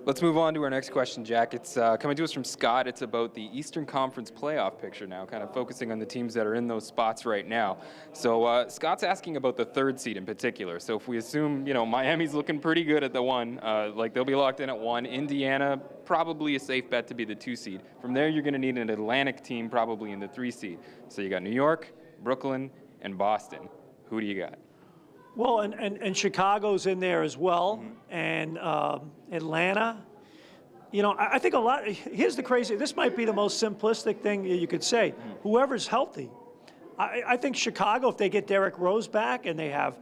Let's move on to our next question, Jack. It's coming to us from Scott. It's about the Eastern Conference playoff picture now, kind of focusing on the teams that are in those spots right now. So Scott's asking about the third seed in particular. So if we assume, Miami's looking pretty good at the one, like they'll be locked in at one. Indiana, probably a safe bet to be the 2 seed. From there, you're going to need an Atlantic team probably in the 3 seed. So you got New York, Brooklyn, and Boston. Who do you got? Well, and Chicago's in there as well, and Atlanta. I think a lot. Here's the crazy. This might be the most simplistic thing you could say. Whoever's healthy. I think Chicago, if they get Derrick Rose back and they have,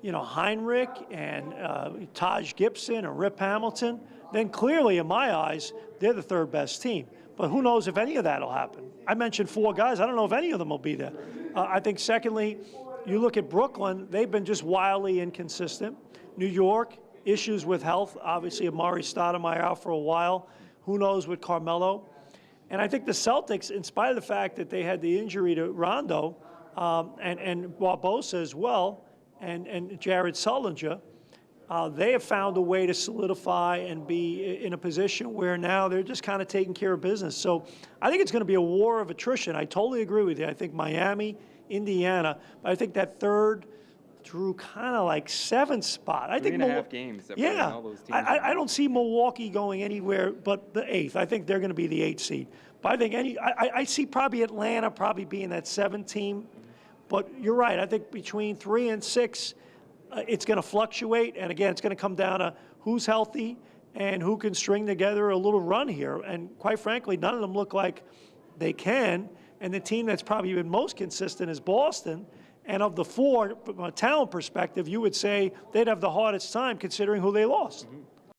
Heinrich and Taj Gibson or Rip Hamilton, then clearly in my eyes they're the third best team. But who knows if any of that will happen? I mentioned 4 guys. I don't know if any of them will be there. I think secondly, you look at Brooklyn, they've been just wildly inconsistent. New York, issues with health. Obviously, Amari Stoudemire out for a while. Who knows with Carmelo? And I think the Celtics, in spite of the fact that they had the injury to Rondo and Barbosa as well, and Jared Sullinger, they have found a way to solidify and be in a position where now they're just kind of taking care of business. So I think it's going to be a war of attrition. I totally agree with you. I think Miami, Indiana, but I think that third through kind of like 7th spot. I think 3.5 games. Yeah, all those teams I don't see Milwaukee going anywhere but the 8th. I think they're going to be the 8th seed. But I think I see probably Atlanta probably being that 7th team. But you're right. I think between 3 and 6, it's going to fluctuate. And again, it's going to come down to who's healthy and who can string together a little run here. And quite frankly, none of them look like they can. And the team that's probably been most consistent is Boston. And of the 4, from a talent perspective, you would say they'd have the hardest time considering who they lost.